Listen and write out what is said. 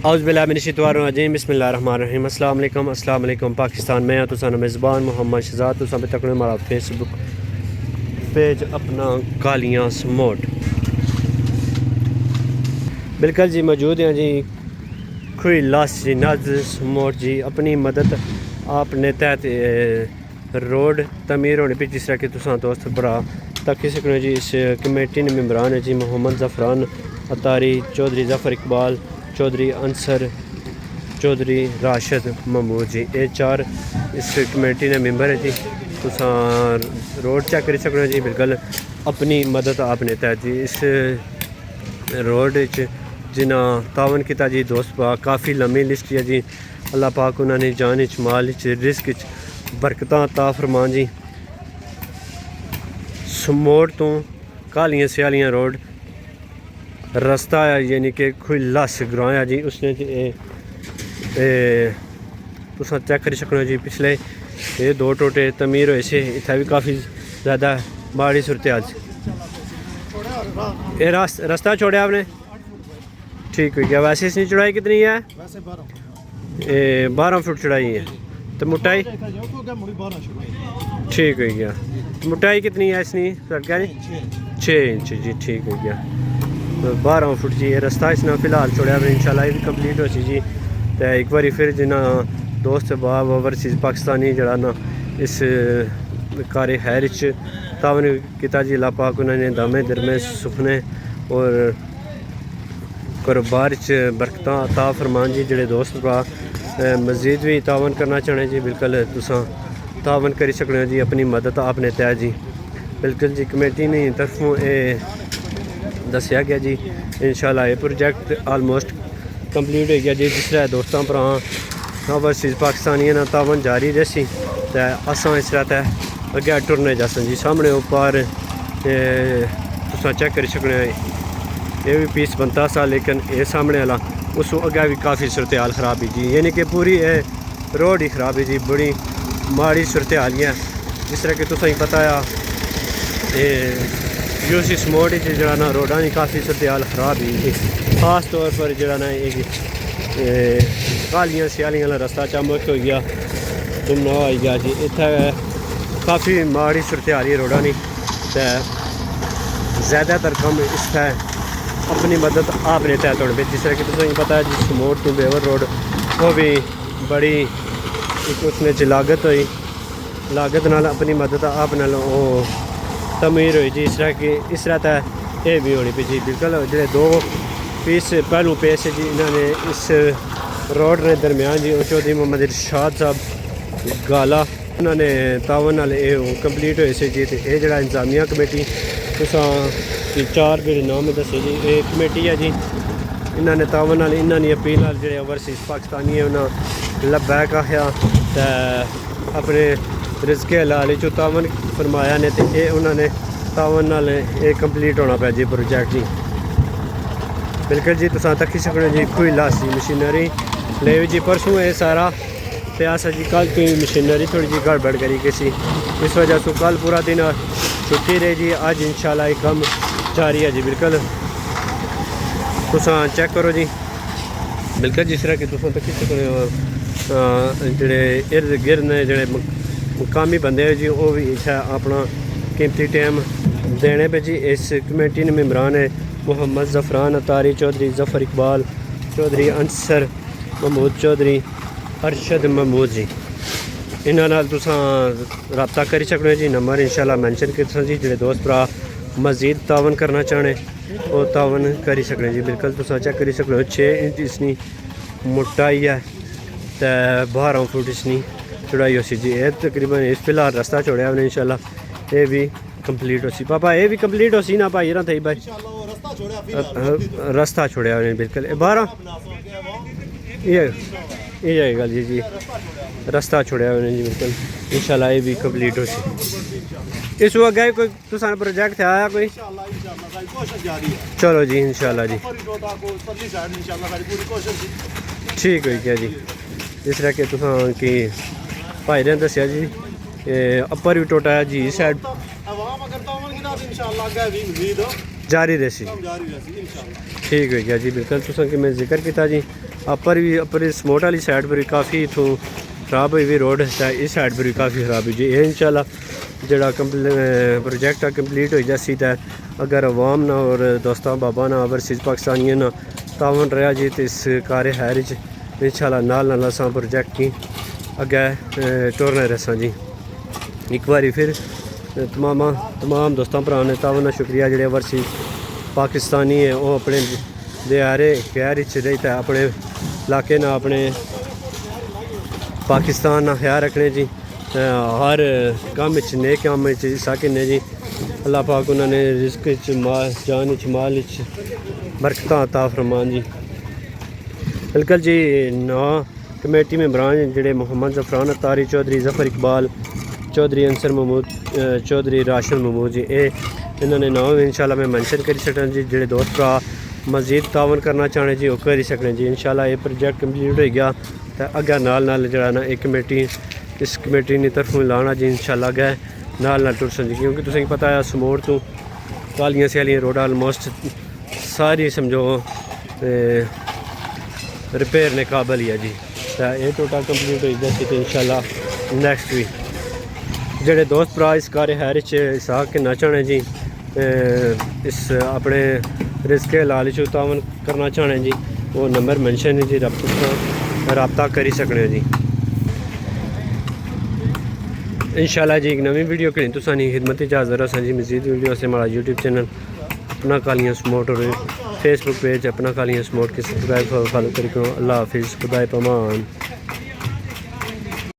औज़ुबिल्लाहिमिनश्शैतानिर्रजीम बिस्मिल्लाहिर्रहमानिर्रहीम अस्सलाम वालेकुम पाकिस्तान में तुसां मेज़बान मोहम्मद शहजाद तुसां पे तकने हमारा फेसबुक पेज अपना कालियां समोट बिल्कुल जी मौजूद हैं जी खुई लाश जी नाज समोट जी अपनी मदद आपने तहत रोड तमीर होने पे जिस तरह कि तुसां दोस्त भरा तक सकने जी इस कमेटी ने मेम्बरान है जी मोहम्मद ज़फ़रान अतारी चौधरी ज़फ़र इकबाल चौधरी अंसर चौधरी राशिद महमूद जी ये चार इस कमेटी ने मेंबर है जी तुसां रोड चेक कर सकते जी बिल्कुल अपनी मदद आपने तहत जी इस रोड जिन्हें तावन किया जी दोस्त पा काफ़ी लम्बी लिस्ट है जी अल्लाह पाक उन्होंने जान माल रिस्क बरकत ता फरमान जी समोट तो कालियां स्यालियां रोड रस्ता है यानी कि कोई लस ग्रां है जी उसने तुम चेक कर सकते जी पिछले ये दो टोटे तमीर हुए से इतना भी काफ़ी ज़्यादा माड़ी सूरत हाल ये रास्ता छोड़ा आपने ठीक हो गया। वैसे इसकी चढ़ाई कितनी है? ये 12 फुट चढ़ाई है तो मोटाई ठीक हो गया। मोटाई कितनी है इसकी सड़क 6 इंच जी ठीक हो गया। 12 फुट जी ये रास्ता इसने फिलहाल छोड़ा इंशाल्लाह ये भी कंप्लीट हो सी जी तो एक बार फिर जिन्हें दोस्त बाब ओवरसीज़ पाकिस्तानी जरा ना इस कार खैर तावन किया जी अल्लाह पाक उन्होंने दमे दरमे सुखने और कारोबार बरकत ता फरमान जी जोड़े दोस्त भरा मजीद भी तावन करना चाहने जी बिल्कुल तुसां तावन करी सकते जी अपनी मदद आपने तय जी बिल्कुल जी कमेटी ने तरफों दसिया गया जी इंशाल्लाह ये प्रोजेक्ट आलमोस्ट कंप्लीट हो गया जी जिसलै दोस्तों भरा ओवरसीज़ पाकिस्तानियों ने तावन जारी रही तो असां इस तरह अगे टुरने जासन जी सामने ऊपर तुसां चेक करी सकने ये भी पीस बनता सा लेकिन ये सामने वाला उस अगे भी काफ़ी सूरत हाल ख़राब है जी यानी कि पूरी रोड ही ख़राब है जी बड़ी माड़ी सूरत हाल है जिस तरह कि तुसें पता है यूसी समोट जरा ना रोडा की काफ़ी सूरत हाल ख़राब है खास तौर पर जरा ना कालियां स्यालियां वाला रस्ता चमक हो गया गुमना हो गया जी इतना काफ़ी माड़ी सूरत हाल है रोडा की तो ज़्यादातर कम इस अपनी मदद आपने तय तोड़ पे जिस तरह कि तुसें पता है जी समोट टू बेवर रोड वो भी बड़ी एक उसने लागत हुई लागत नाल अपनी मदद आप नाल तमीर हुई जी इस तरह तो ये भी होनी पी जी बिल्कुल जो दो पीस पहलू पेश जी इन्होंने इस रोड ने दरम्यान जी चौधरी मोहम्मद इरशाद साहब गाला उन्होंने तावन नाल कंप्लीट हुए से जी ये जरा इंतजामिया कमेटी तुसां चार जो नाम दसे जी ये कमेटी है जी इन्होंने तावन नाल इन्होंने अपील नाल जो ओवरसीज़ पाकिस्तानी है उन्होंने लब्बैक आख्या तो अपने रिज़्क़े हलाल चो तावन फरमाया ने तो ये उन्होंने तावन नाल ये कंप्लीट होना पाया जी प्रोजेक्ट जी बिल्कुल जी तुसां तक्की सकने जी कोई लासी मशीनरी ले जी परसों ये सारा प्यासा जी कल कोई मशीनरी थोड़ी जी गड़बड़ करी किसी इस वजह से कल पूरा दिन छुट्टी रही जी अज इंशाल्लाह ये कम जारी है जी बिल्कुल तुसां चेक करो जी बिल्कुल जिस तरह कि तुसां तक्की सकने जेड़े इर्द गिर्द ने जेड़े मुकामी बंदे जी वो भी इतना अपना कीमती टाइम देने पे जी इस कमेटी ने मेम्बरान है मोहम्मद ज़फ़रान अतारी चौधरी ज़फ़र इकबाल चौधरी अंसर महमूद चौधरी अरशद महमूद जी इन्होंने तुसां रब्ता करी सकते जी नंबर इंशाल्लाह मैंशन कर जी जो दोस्त भरा मज़ीद तावन करना चाहने वो तावन करी सकते जी बिल्कुल तुसां चेक करी सकते हो 6 इंच इसकी मोटाई है तो 12 फुट इसकी चढ़ाई हो सी जी ये तकरीबन इस फिलहाल रास्ता छोड़ा हमने इंशाल्लाह ये भी कंप्लीट हो सी पापा ये भी कंप्लीट हो सी ना भाई ना थी भाई रास्ता छोड़ा हमने बिल्कुल 12 ये गल जी जी रास्ता छोड़ा हमने जी बिल्कुल इंशाल्लाह ये भी कंप्लीट हो सी इस अगे कोई तुसां प्रोजेक्ट आया कोई चलो जी इंशाल्लाह जी ठीक हो गया जी जिस तरह कि तुसां की भाई ने दसिया जी अपर भी टोटा है जी साइड जारी रही ठीक हो गया जी बिल्कुल तुसें कि मैं जिक्र किया जी अपर भी अपर समोट वाली साइड पर भी काफ़ी इतों खराब हुई रोड है, इस साइड पर भी काफ़ी खराब हुई जी। ये इंशाल्लाह जड़ा प्रोजेक्ट कंप्लीट हो जासी तो अगर अवाम ना और दोस्तों बाबा ना ओवरसीज़ पाकिस्तानियों ना तावन रहा जी तो इस कार्य हैर इंशाल्लाह नाल नाल असां प्रोजेक्ट की अगे टुरने रसा जी। एक बार फिर तमाम दोस्तों भरा ने तावन का शुक्रिया जोड़े ओवरसीज़ पाकिस्तानी है वो अपने दियारे खैर रही तो अपने इलाके ना अपने पाकिस्तान ना ख्याल रखने जी। हर काम नेक काम हिस्सा किन्ने जी। अल्लाह पाक उन्होंने रिस्क माल जान माल बरकत अता फरमान जी। बिल्कुल जी। ना कमेटी मेंबरान जोड़े मोहम्मद ज़फ़रान अतारी चौधरी ज़फ़र इकबाल चौधरी अंसर महमूद चौधरी राशन महमूद जी इन्होंने नाम इंशाल्लाह मैं मैंशन करी सकना जी। जोड़े दोस्त भरा मज़ीद तावन करना चाहने जी वो करी सकने जी। इंशाल्लाह ये प्रोजेक्ट कंप्लीट हो गया तो अगर नाल जड़ा ना एक कमेटी इस कमेटी की तरफों लाना जी। इंशाल्लाह अगे नाल टुरसन जी क्योंकि तुसें पता है समोट तो कालियां स्यालियां रोड आलमोस्ट सारी समझो रिपेयर ने काबल ही है जी। तो ये टोटल कंप्लीट हो गया तो इंशाल्लाह नैक्सट वीक जोड़े दोस्त भरा इस कार्य हैर हिस्सा करना चाहने जी। इस अपने रिस्क लाल तावन करना चाहने जी वो नंबर मैंशन है जी। रब्ता करी सकने जी। इंशाल्लाह जी एक नवी वीडियो कहीं तुसानी खिदमत हाज़र असां जी। मज़ीद वीडियो से हमारा यूट्यूब चैनल अपना कालियां समोट और फेसबुक पेज अपना कालियां समोट के सब्सक्राइब फॉलो करो। अल्लाह हाफिज़ खुदा पमान।